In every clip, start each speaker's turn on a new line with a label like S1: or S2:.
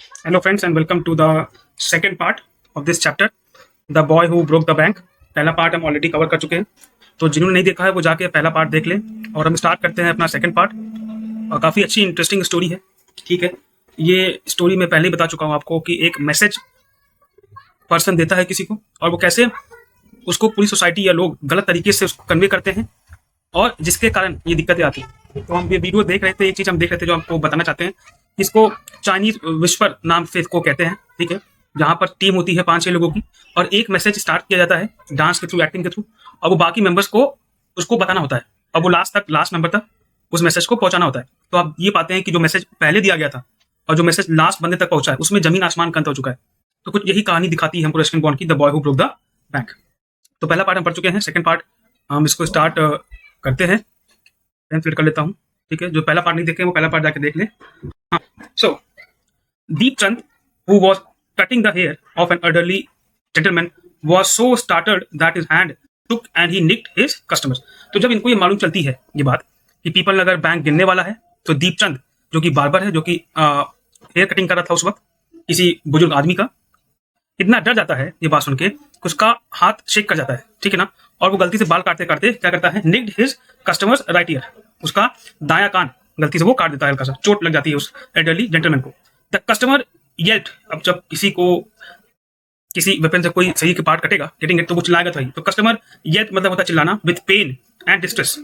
S1: Hello, friends, and welcome to the second part of this chapter, The Boy Who Broke the Bank. पहला part हम already cover कर चुके हैं, तो जिन्होंने नहीं देखा है वो जाके पहला पार्ट देख लें। और हम स्टार्ट करते हैं अपना सेकंड पार्ट। और काफ़ी अच्छी इंटरेस्टिंग स्टोरी है। ठीक है, ये स्टोरी मैं पहले ही बता चुका हूँ आपको कि एक मैसेज पर्सन देता है किसी को, और वो कैसे उसको पूरी सोसाइटी या लोग गलत तरीके से उसको कन्वे करते हैं, और जिसके कारण ये दिक्कतें आती हैं। तो हम ये वीडियो देख रहे थे, एक चीज़ हम देख रहे थे जो आपको बताना चाहते हैं। इसको चाइनीज विस्पर नाम से इसको कहते हैं। ठीक है, जहाँ पर टीम होती है 5-6 लोगों की, और एक मैसेज स्टार्ट किया जाता है डांस के थ्रू, एक्टिंग के थ्रू, और वो बाकी मेंबर्स को उसको बताना होता है, और वो लास्ट नंबर तक उस मैसेज को पहुंचाना होता है। तो आप ये पाते हैं कि जो मैसेज पहले दिया गया था और जो मैसेज लास्ट बंदे तक पहुंचा है, उसमें जमीन आसमान का अंतर हो चुका है। तो कुछ यही कहानी दिखाती है हमको रस्किन बॉन्ड की, the boy who broke the bank. तो पहला पार्ट हम पढ़ चुके हैं, सेकंड पार्ट हम इसको स्टार्ट करते हैं। पेन फिल कर लेता हूँ। ठीक है, जो पहला पार्ट नहीं देखे वो पहला पार्ट जाके देख ले। So, Deepchand, who was cutting the hair of an elderly gentleman, was so startled that his hand took and he nicked his customers. तो जब इनको ये मालूम चलती है ये बात कि पीपल नगर बैंक गिरने वाला है, तो दीपचंद जो कि बार्बर है, जो कि हेयर कटिंग कर रहा था उस वक्त किसी बुजुर्ग आदमी का, इतना डर जाता है ये बात सुन के कि उसका हाथ शेक कर जाता है। ठीक है ना, और वो गलती से बाल काटते काटते क्या करता है, निक्ड हिज कस्टमर्स राइट ईयर, उसका दायां कान गलती से वो काट देता है, हल्का सा चोट लग जाती है उस एल्डरली जेंटलमैन को। द कस्टमर येल्ड, अब जब किसी को किसी वेपन से कोई सही के पार्ट कटेगा, गेटिंग इट, तो वो चिल्लाएगा तो ही। तो कस्टमर येल्ड मतलब होता है चिल्लाना, विद पेन एंड डिस्ट्रेस।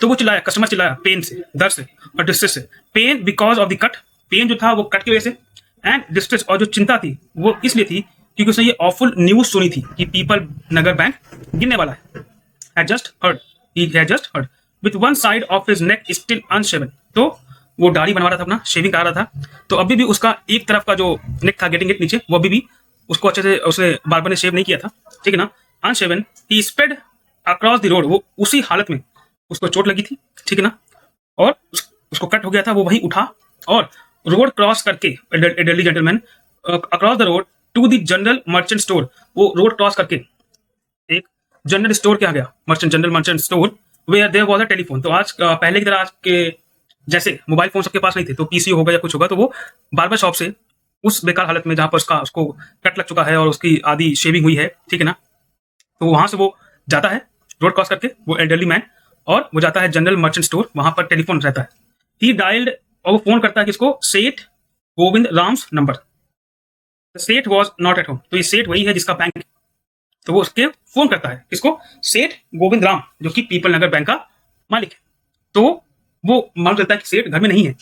S1: तो वो चिल्लाया, कस्टमर चिल्लाया पेन से, दर्द से और डिस्ट्रेस से। Pain because of the cut, pain जो था वो कट की वजह से, एंड डिस्ट्रेस और जो चिंता थी वो इसलिए थी क्योंकि उसने ये ऑफुल न्यूज सुनी थी कि पीपल नगर बैंक गिरने वाला है। Had just heard, he had just heard, with one side of his neck still unshaven। तो वो दाढ़ी बनवा रहा था, अपना शेविंग करा रहा था, तो अभी भी उसका एक तरफ का जो नेक था, गेटिंग इट नीचे, वो अभी भी उसको अच्छे से उसने बार्बर ने शेव नहीं किया था। ठीक है ना, अनशेवन, ही स्प्रेड अक्रॉस द रोड, वो उसी हालत में उसको चोट लगी थी। ठीक है ना, और उसको कट हो गया था, वो वहीं उठा और रोड क्रॉस करके, elderly gentleman across the road to the general merchant store, वो रोड क्रॉस करके एक जनरल स्टोर क्या गया, general merchant store, where there was a telephone. तो आज पहले की तरह आज के जैसे मोबाइल फोन सबके पास नहीं थे, तो पीसीओ होगा या कुछ होगा, तो वो बार्बर शॉप से उस बेकार हालत में जहां पर उसको कट लग चुका है और उसकी आधी शेविंग हुई है, ठीक है ना, तो वहां से वो जाता है रोड क्रॉस करके, वो एल्डरली मैन, और वो जाता है जनरल मर्चेंट स्टोर, वहां पर टेलीफोन रहता है। ही डायल्ड, और वो फोन करता है किसको, सेठ गोविंद राम्स नंबर। सेठ वॉज नॉट एट होम, तो ये सेठ वही है जिसका बैंक, तो वो उसके फोन करता है किसको, सेठ गोविंद राम, जो कि पीपल नगर बैंक का मालिक है। तो वो मालूम चलता है कि सेठ घर में नहीं है,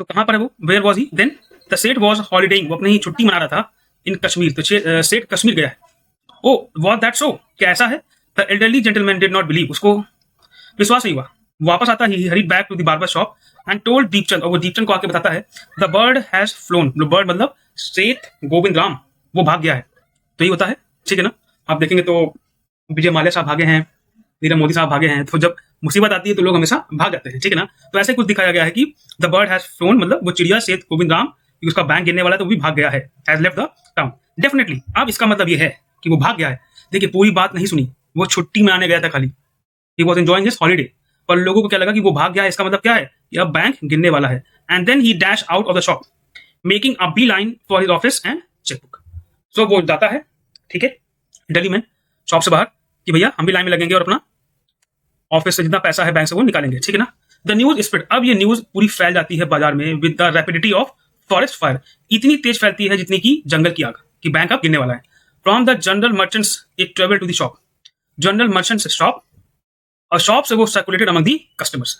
S1: तो कहां पर है वो, where was he then, the seth was holidaying, वो अपनी ही छुट्टी मना रहा था इन कश्मीर, तो सेठ कश्मीर गया है। ओ वॉज दैट सो, क्या ऐसा है, the elderly gentleman did not believe, उसको विश्वास नहीं हुआ। वापस आता ही hurried back to the barber shop and told Deepchand, और वो दीपचंद को आके बताता है, the bird has flown, bird मतलब सेठ गोविंद राम, वो भाग गया है। तो ये होता है, ठीक है ना। आप देखेंगे तो विजय माल्या साहब भागे हैं, नीरव मोदी साहब भागे हैं, तो जब मुसीबत आती है तो लोग हमेशा भाग जाते हैं, ठीक है ना। तो ऐसे कुछ दिखाया गया है कि द बर्ड हैज फ्लोन, मतलब वो चिड़िया सेठ गोविंद राम, उसका बैंक गिरने वाला है तो वो भी भाग गया है, has left the town definitely. अब इसका मतलब ये है कि वो भाग गया है। देखिए पूरी बात नहीं सुनी, वो छुट्टी में आने गया था खाली, he was enjoying his holiday, पर लोगों को क्या लगा कि वो भाग गया है, इसका मतलब क्या है कि अब बैंक गिरने वाला है। And then he dash out of the shop making a beeline for his office and chequebook. सो वो जाता है, ठीक है, दिल्ली में शॉप से बाहर कि भैया हम भी लाइन में लगेंगे और अपना ऑफिस से जितना पैसा है बैंक से वो निकालेंगे, ठीक है ना। द न्यूज स्प्रेड, अब ये न्यूज पूरी फैल जाती है बाजार में with the rapidity of forest fire, इतनी तेज फैलती है जितनी की जंगल की आग, कि बैंक अब गिरने वाला है। From the general merchants it travel to the shop, general merchants shop, और शॉप से वो circulated among the customers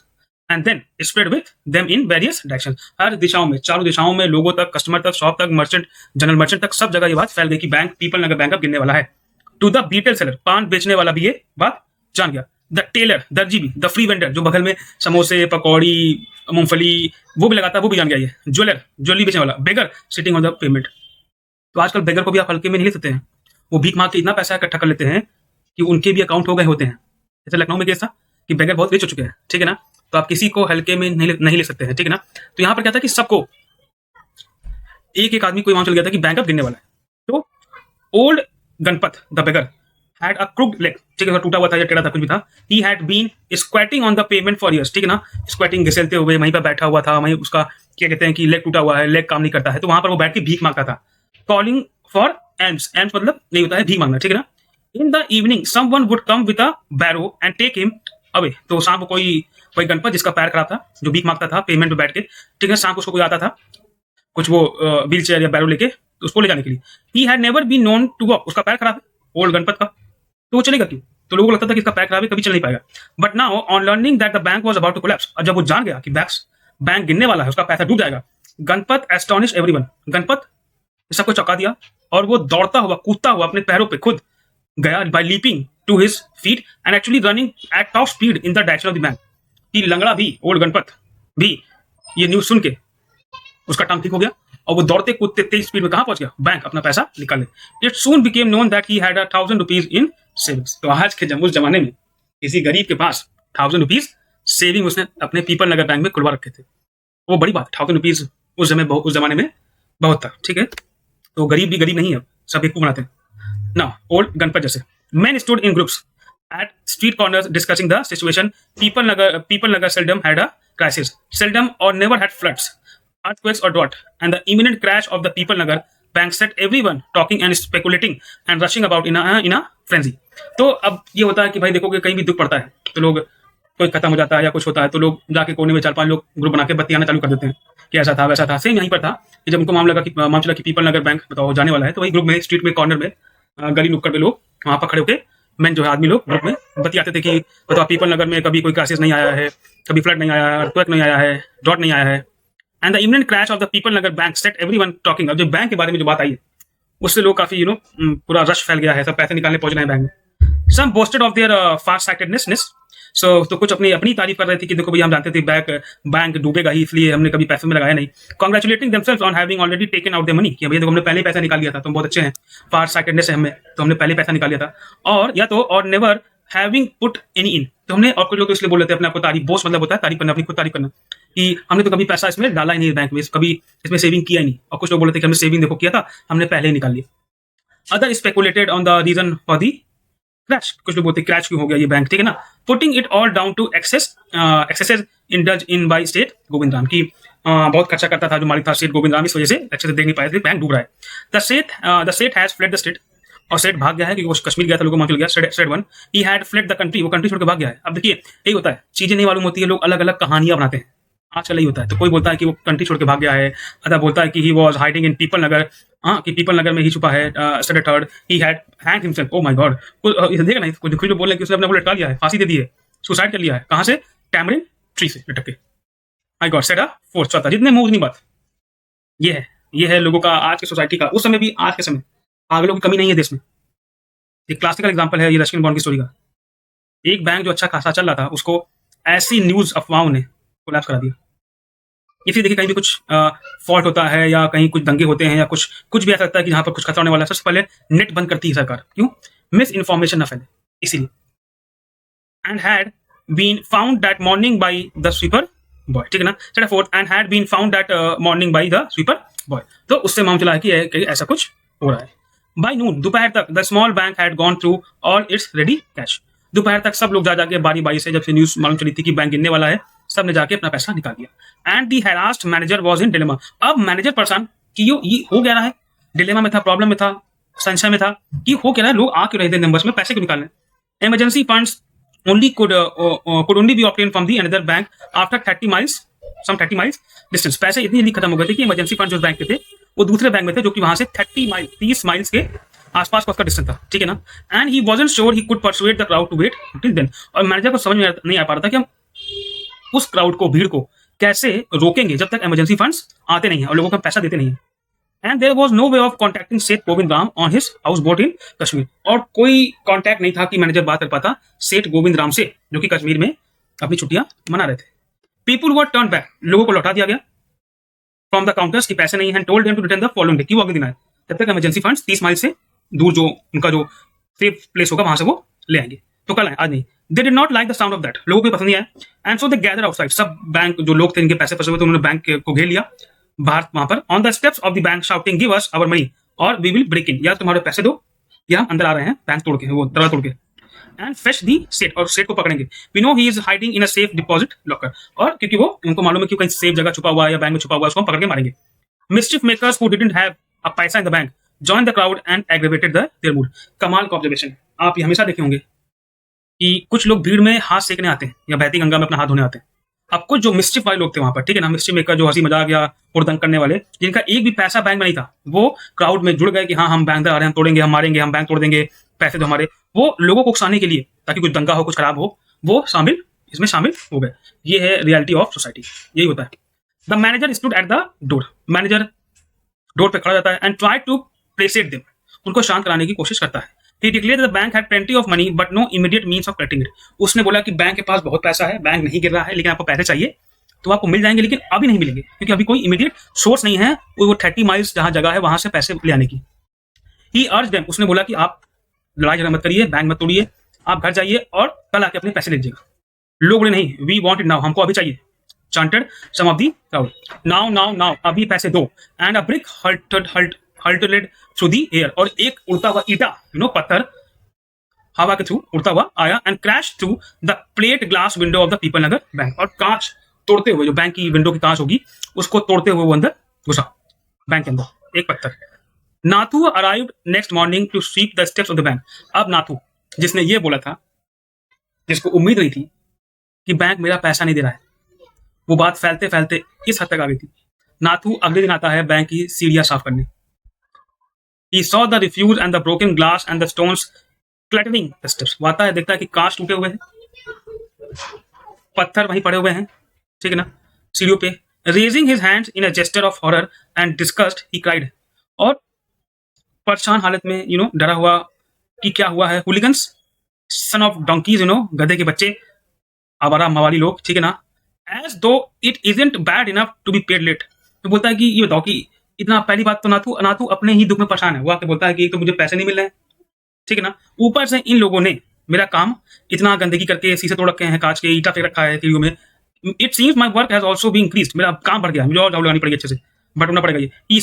S1: and then spread with them in various direction, हर दिशाओं में, चारों दिशाओं में, लोगों तक, कस्टमर तक, शॉप तक, मर्चेंट, जनरल मर्चेंट तक, सब जगह ये बात फैल गई कि बैंक, पीपल नगर बैंक अब गिरने वाला है। टू द बीटेल सेलर, पान बेचने वाला भी ये बात जान गया। द टेलर, दर्जी भी, द फ्री वेंडर, जो बगल में समोसे, पकौड़ी, मूंगफली वो भी लगाता है, वो भी जान गया ये। ज्वेलर, ज्वेलरी बेचने वाला। बेगर सिटिंग ऑन द पेमेंट, तो आजकल बेगर को भी आप हल्के में नहीं ले सकते हैं, वो भीख मांग के इतना पैसा इकट्ठा कर लेते हैं कि उनके भी अकाउंट हो गए होते हैं। जैसे लखनऊ में केस था कि बेगर बहुत रिच हो चुके हैं, ठीक है ना, तो आप किसी को हल्के में नहीं ले सकते हैं, ठीक है ना। तो यहाँ पर क्या था कि सबको, एक एक आदमी को मालूम चल गया था कि बैंक अब गिरने वाला है। तो old Ganpat the beggar had a crooked leg, ठीक है, टूटा हुआ था या टेढ़ा था, कुछ भी था। He had been squatting on the pavement for years, ठीक है ना, स्क्वेटिंग घिसलते हुए वहीं पर बैठा हुआ था, वहीं उसका क्या कहते हैं कि लेग टूटा हुआ है, लेग काम नहीं करता है, तो वहां पर वो बैठ के भीख मांगता था, कॉलिंग फॉर एम्स। एम्स मतलब नहीं होता है भीख मांगना, ठीक है ना। In the evening someone would come with a barrow and take him away. तो शाम को कोई गणपत जिसका पैर खराब था, जो भीख मांगता था पेमेंट पे बैठ के, ठीक है, शाम को उसको कोई आता था कुछ वो व्हील चेयर या बैरो लेके, तो उसको ले जाने के लिए। He had never been known to walk, उसका पैर खराब है ओल्ड गणपत का, तो वो चलेगा क्यों? तो लोगों को लगता था कि इसका पैर खराब है, कभी चल नहीं पाएगा। But now on learning that the bank was about to collapse, और जब वो जान गया कि बैंक गिरने वाला है, उसका पैसा डूब जाएगा, गणपत एस्टोनिश एवरीवन, गणपत सबको चौंका दिया, और वो दौड़ता हुआ कूदता हुआ अपने पैरों पे खुद गया by leaping to his feet and actually running at top speed in the direction of the bank. कि लंगड़ा भी, ओल्ड गणपत भी ये न्यूज सुन के उसका टांग ठीक हो गया, और वो दौड़ते कूदते तेज स्पीड में कहां पहुंच गया? बैंक, अपना पैसा निकाले। It soon became known that he had 1,000 rupees in savings. तो आज के उस जमाने में किसी गरीब के पास 1,000 रुपीज सेविंग उसने अपने पीपल नगर बैंक में खुलवा रखे थे। वो बड़ी बात, 1,000 रुपीज उस जमाने में बहुत था, ठीक है। तो गरीब भी गरीब नहीं है, सब बेवकूफ बनाते हैं ना। ओल्ड गणपत जैसे men stood in groups at street corners discussing the situation. People Nagar seldom had a crisis, seldom or never had floods, earthquakes or drought, and the imminent crash of the People Nagar bank set everyone talking and speculating and rushing about in a frenzy. तो अब ये होता है कि भाई देखो कि कहीं भी दुख पड़ता है तो लोग, कोई खत्म हो जाता है या कुछ होता है तो लोग जाके कोने में 4-5 लोग ग्रुप बना के बत्तियां चालू कर देते हैं कि ऐसा था वैसा था। सेम यहीं पर था कि जब उनको मामला चला कि पीपल नगर बैंक बताओ जाने वाला है, तो वही ग्रुप में स्ट्रीट में कॉर्नर में गली नुक्कड़ पे लोग वहां पर खड़े होकर मैन जो है आदमी लोग ग्रुप में बतियाते थे कि बताओ पीपल नगर में कभी कोई क्राइसिस नहीं आया है, कभी फ्लड नहीं आया है, अर्थक्वेक नहीं आया है, ड्रॉट नहीं आया है, and the imminent crash of the People Nagar bank set everyone talking. अब जो बैंक के बारे में जो बात आई है उससे लोग काफी पूरा रश फैल गया है, सब पैसे निकालने पहुंच रहे हैं बैंक में। Some boasted of their far sightedness, so तो कुछ अपनी तारीफ कर रहे थे कि देखो भैया हम जानते थे बैंक डूबेगा ही, इसलिए हमने कभी पैसे में लगाया नहीं। Congratulating themselves on having already taken out the money, कि भैया देखो हमने पहले पैसा निकाल लिया था, तुम बहुत अच्छे हैं, फार साइटेडनेस है हमें, तो हमने पहले पैसा निकाल लिया था। और या तो और never having put any in, तो हमने, और कुछ लोग तो इसलिए बोल रहे थे अपने आपको तारीफ, बोस मतलब होता है तारीफ करना, अपनी खुद तारीफ करना, कि हमने तो कभी पैसा इसमें डाला ही नहीं बैंक में, कभी इसमें सेविंग किया ही नहीं। और कुछ लोग बोल रहे थे कि हमने सेविंग देखो किया था, हमने पहले ही निकाल लिया। Other speculated on the reason for the crash, कुछ लोग बोलते क्रैश क्यों हो गया ये बैंक, ठीक है ना। Putting it all down to excesses indulge in by Seth Govind Ram, की बहुत खर्चा करता था जो मालिक था स्टेट गोविंद राम, इस वजह से अच्छे से देख नहीं पाए थे, बैंक डूब रहा है। The state has fled the state, और स्टेट भाग गया है क्योंकि वो कश्मीर गया था, लोगों को चल गया। State one he had fled the country, वो कंट्री छोड़ के भाग गया है। अब देखिए यही होता है, चीजें नहीं मालूम होती है, लोग अलग अलग कहानियां बनाते हैं, आजकल यही होता है। तो कोई बोलता है कि वो कंट्री छोड़ के भाग गया है, अदा बोलता है कि he was hiding in Peepal Nagar, हाँ कि पीपल नगर में ही छुपा है। State third he had hang himself, oh my God, देखा नहीं कुछ लोग बोल रहे हैं कि उसने अपने को लटका लिया है, फांसी दे दी है, सुसाइड कर लिया है। कहां से? टैमरिन ट्री से लटक के। आई गॉड सेड अ फोर्थ, चौथा, जितने मुंह उतनी बात। ये है लोगों का आज की सोसाइटी का, उस समय भी आज के समय पागलों की कमी नहीं है देश में। एक क्लासिकल एग्जांपल है ये रस्किन बॉन्ड की स्टोरी का। एक बैंक जो अच्छा खासा चल रहा था उसको ऐसी न्यूज अफवाहों ने कोलैप्स करा दिया। ये फिर देखिए कहीं भी कुछ फॉल्ट होता है या कहीं कुछ दंगे होते हैं या कुछ भी ऐसा लगता है कि जहां पर कुछ खतरा होने वाला है, सबसे पहले नेट बंद करती है सरकार। क्यों? मिस इन्फॉर्मेशन ना फैले, इसीलिए। And had been found that morning by the sweeper boy, ठीक है ना। Said forth and had been found that morning by the sweeper boy, तो उससे मालूम चला है कि ऐसा कुछ हो रहा है। बाय नून, दोपहर तक, the small bank had gone through all it's ready cash, दोपहर तक सब लोग जाके बारी बारी से, जब से न्यूज मालूम चली थी कि बैंक गिरने वाला है, सब ने जाके अपना पैसा निकाल दिया। And the harassed manager was in dilemma, अब मैनेजर परेशान कि ये हो क्या रहा है, डिलेमा में था, प्रॉब्लम में था, संशय में था कि हो क्या रहा है, लोग आ क्यों रहे थे नंबर्स में, पैसे क्यों निकालने। Emergency funds only could only be obtained from the another bank after 30 miles distance, पैसे इतनी जल्दी खत्म हो गए थे कि इमरजेंसी फंड जो बैंक के थे वो दूसरे बैंक में थे जो कि वहां से 30 माइल्स के आसपास का उसका डिस्टेंस था, ठीक है ना। And he wasn't sure he could persuade the crowd to wait till then, और मैनेजर को समझ में नहीं आ पा रहा था कि हम उस क्राउड को, भीड़ को कैसे रोकेंगे जब तक इमरजेंसी फंड्स आते नहीं है और लोगों को पैसा देते नहीं है। And there was no way of contacting Seth Govind Ram on his houseboat in Kashmir, और कोई कॉन्टैक्ट नहीं था कि मैनेजर बात कर पाता सेठ गोविंद राम से जो कि कश्मीर में अपनी छुट्टियां मना रहे थे। पीपुल वर टर्न बैक, लोगों को लौटा दिया गया फ्रॉम द काउंटर्स की पैसे नहीं है, told them to return the following day, कि वो अगले दिन आए, जब तक इमरजेंसी फंड्स 30 माइल से दूर जो उनका जो सेफ प्लेस होगा वहां से वो ले आएंगे, तो कल आए, आज नहीं। They did not like the sound of that, लोगों को पसंद नहीं आया। And so they gather outside, सब बैंक जो लोग थे इनके पैसे फंसे हुए थे उन्होंने बैंक को घेर लिया बाहर वहां पर, on the steps of the bank shouting give us our money or we will break in, या तुम्हारे पैसे दो या हम अंदर आ रहे हैं बैंक तोड़ के, वो दरवाजा तोड़ के। एंड फेच दी सेट, और सेट को पकड़ेंगे. We know he is hiding in a safe deposit locker, और क्योंकि वो उनको मालूम है कि कहीं सेफ जगह छुपा हुआ है या बैंक में छुपा हुआ है, उसको हम पकड़ के मारेंगे. Mischief makers who didn't have a paisa in the bank join the crowd and aggravated their mood. कमाल का ऑब्जर्वेशन. आप ये हमेशा देखे होंगे कि कुछ लोग भीड़ में हाथ सेकने आते हैं या बहती गंगा में अपना हाथ धोने आते हैं. अब कुछ जो मिस्चिफ वाले लोग थे वहां पर, ठीक है ना, मिस्चिफ मेकर जो हंसी मजाक या हुड़दंग करने वाले, जिनका एक भी पैसा बैंक में नहीं था, वो क्राउड में जुड़ गए कि हाँ हम बैंक आ रहे हैं, हम तोड़ेंगे, हम मारेंगे, हम बैंक तोड़ देंगे, पैसे दो हमारे. वो लोगों को उकसाने के लिए, ताकि कुछ दंगा हो, कुछ खराब हो, वो इसमें शामिल हो गए. ये है रियलिटी ऑफ सोसाइटी. यही होता है. The manager stood at the door. Manager door पे खड़ा जाता है एंड ट्राई टू प्लेसेट देम. उनको शांत कराने की कोशिश करता है. He declared that the bank had plenty of money but no immediate means of collecting it. उसने बोला कि बैंक के पास बहुत पैसा है, बैंक नहीं गिर रहा है, लेकिन आपको पैसे चाहिए तो आपको मिल जाएंगे, लेकिन अभी नहीं मिलेंगे क्योंकि अभी कोई इमीडिएट सोर्स नहीं है वो 30 माइल्स जहां जगह है वहां से पैसे ले आने की. He urged them. उसने बोला कि आप लड़ाई झगड़ा मत करिए, बैंक मत तोड़िए, आप घर जाइए और कल आके अपने पैसे ले लीजिएगा. लोग बोले नहीं, वी वांट इट नाउ, हमको अभी चाहिए. chanted some of the crowd. Now, अभी पैसे दो. And a brick hurtled through the air. और एक उड़ता हुआ ईटा, पत्थर हवा के थ्रू उड़ता हुआ आया and crash through the plate glass window of the People Nagar bank. और कांच तोड़ते हुए, जो बैंक की विंडो की कांच होगी उसको तोड़ते हुए वो अंदर घुसा बैंक के अंदर, एक पत्थर. Nathu arrived next morning to sweep the steps of the bank. अब नाथू, जिसने ये बोला था, जिसको उम्मीद नहीं थी कि बैंक मेरा पैसा नहीं दे रहा है, वो बात फैलते फैलते इस हद तक आ गई थी. नाथू अगले दिन आता है बैंक की सीढ़ियां साफ करने. He saw the refuse and the broken glass and the stones cluttering the steps. वो आता है, देखता है कि कांच टूटे हुए हैं, पत्थर वहीं पड़े हुए हैं, ठीक है ना, सीढ़ियों पे. Raising his hands in a gesture of horror and disgust, he cried. और परेशान हालत में, डरा हुआ कि क्या हुआ है. Hooligans, son of donkeys, गधे के बच्चे, आवारा मवाली लोग, ठीक है ना. As though it isn't bad enough to be paid late. तो बोलता है कि ये बताओ कि इतना, पहली बात तो नाथू अपने ही दुख में परेशान है. वो आके बोलता है कि एक तो मुझे पैसे नहीं मिल रहे हैं, ठीक है ना, ऊपर से इन लोगों ने मेरा काम इतना गंदगी करके शीशे तोड़ रखे हैं, कांच के ईटा फेंक रखा है सीढ़ियों में. It seems my work has also been increased. मेरा काम बढ़ गया, मुझे और झाड़ू लगानी पड़ेगी, अच्छे से बटना पड़ेगा. ये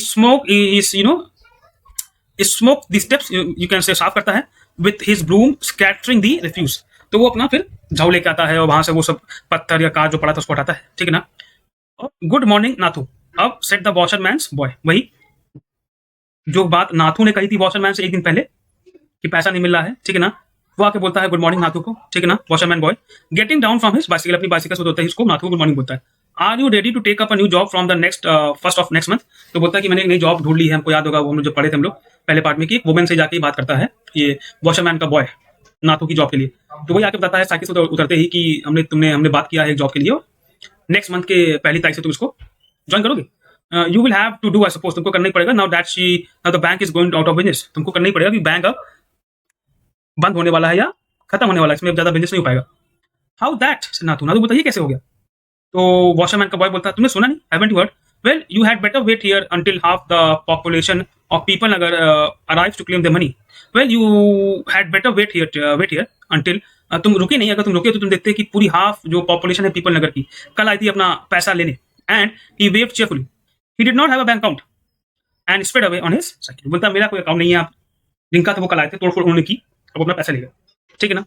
S1: smoke the steps, you can say, साफ करता है with his broom scattering the refuse. तो वो अपना फिर झाड़ू लेके आता है और वहां से वो सब पत्थर या कांच जो पड़ा था उसको हटाता है, ठीक है ना. Good morning Nathu. अब सेट द वॉशरमैन्स बॉय. वही जो बात नाथू ने कही थी वॉशरमैन से एक दिन पहले कि पैसा नहीं मिल रहा है, ठीक है ना, वो आके बोलता है गुड मॉर्निंग नाथू को, ठीक है ना, washerman boy. Getting down from his bicycle, अपनी बाइसिकल से उतरते ही इसको नाथू गुड मॉर्निंग बोलता है. Are you ready to take up a new job from the next first of next month. तो बोलता है कि मैंने एक नई जॉब ढूंढ ली है. हमको याद होगा वो हम जो पढ़े थे हम लोग पहले पार्ट में कि एक वुमेन से जाके बात करता है ये वॉशरमैन का बॉय नाथू की जॉब के लिए. तो वही आके बताता है साइकिल से उतरते ही कि हमने बात किया है एक जॉब के लिए और नेक्स्ट मंथ के पहली तारीख से तुम इसको ज्वाइन करोगे. You will have to do, I suppose, तुमको करना ही पड़ेगा. Now the bank is going out of business. तुमको करना ही पड़ेगा कि बैंक अब बंद होने वाला है या खत्म होने वाला है, इसमें ज्यादा बिजनेस नहीं हो पाएगा. हाउ दैट नाथू बताइए कैसे हो गया. तो वॉशरमैन का बॉय बोलता है तुमने सुना नहीं, haven't you heard. Well you had better wait here until half the population of Peepal Nagar arrives to claim the money. Well you had better wait here until, तुम रुके नहीं, अगर तुम रुके तो तुम देखते कि पूरी हाफ जो पॉपुलेशन है पीपल नगर की कल आई थी अपना पैसा लेने. And he waived cheerfully. He did not have a bank account and sped away on his cycle. बोलता मेरा कोई अकाउंट नहीं है, आप जिनका था वो कल आए थे, तोड़फोड़ उन्होंने की, अब अपना पैसा ले गए, ठीक है ना.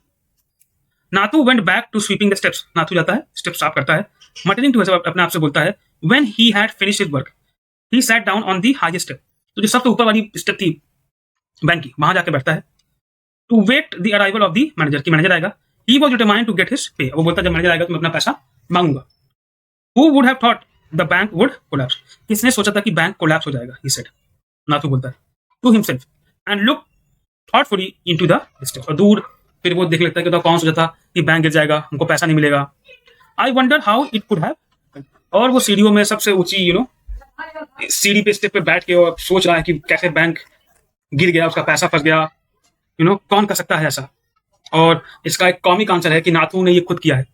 S1: Nathu went back to sweeping the steps. Nathu जाता है, स्टेप्स साफ करता है, मटरिंग टू अपने आप से बोलता है when he had finished his work he sat down on the highest step. तो जो सबसे ऊपर वाली स्टेप थी बैंक की, वहां जाके बैठता है to wait the arrival of the manager, की मैनेजर आएगा. He was determined to get his pay. वो बोलता जब मैनेजर आएगा तो मैं अपना पैसा मांगूंगा. Who would have thought the bank would collapse. किसने सोचा था कि बैंक कोलैप्स हो जाएगा, ही सेड. नाथू बोलता है to himself and look thoughtfully into the distance. और दूर फिर वो देख लेता है कि कौन सोचा था कि बैंक गिर जाएगा, हमको पैसा नहीं मिलेगा. I wonder how it could have. और वो सीढ़ियों में सबसे ऊंची सीढ़ी पे स्टेप पे बैठ के और सोच रहा है कि कैसे बैंक गिर गया, उसका पैसा फंस गया, कौन कर सकता है ऐसा. और इसका एक कॉमिक आंसर है कि नाथू ने ये खुद किया है.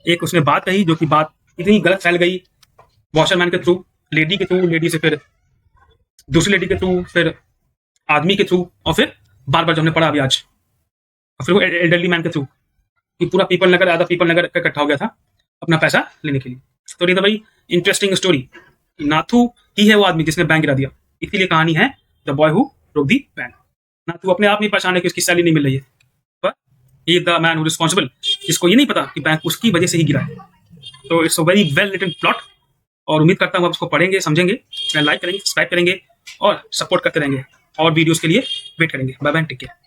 S1: एक उसने बात कही जो कि बात इतनी गलत फैल गई वॉशरमैन के थ्रू, लेडी के थ्रू, लेडी से फिर दूसरी लेडी के थ्रू, फिर आदमी के थ्रू, और फिर बार बार जो हमने पढ़ा अभी आज, और फिर वो एल्डरली मैन के थ्रू, कि पूरा पीपल नगर, आधा पीपल नगर इकट्ठा हो गया था अपना पैसा लेने के लिए. तो ये बड़ी इंटरेस्टिंग स्टोरी. नाथू ही है वो आदमी जिसने बैंक गिरा दिया. इसीलिए कहानी है the boy who broke the bank. Nathu अपने आप नहीं परेशान है कि उसकी सैलरी नहीं मिल रही है, पर he is the man who responsible, जिसको ये नहीं पता कि बैंक उसकी वजह से ही गिरा है। तो it's a very well written plot, और उम्मीद करता हूँ आप उसको पढ़ेंगे, समझेंगे, लाइक करेंगे, सब्सक्राइब करेंगे और सपोर्ट करते रहेंगे, और वीडियोस के लिए वेट करेंगे। Bye bye, take care.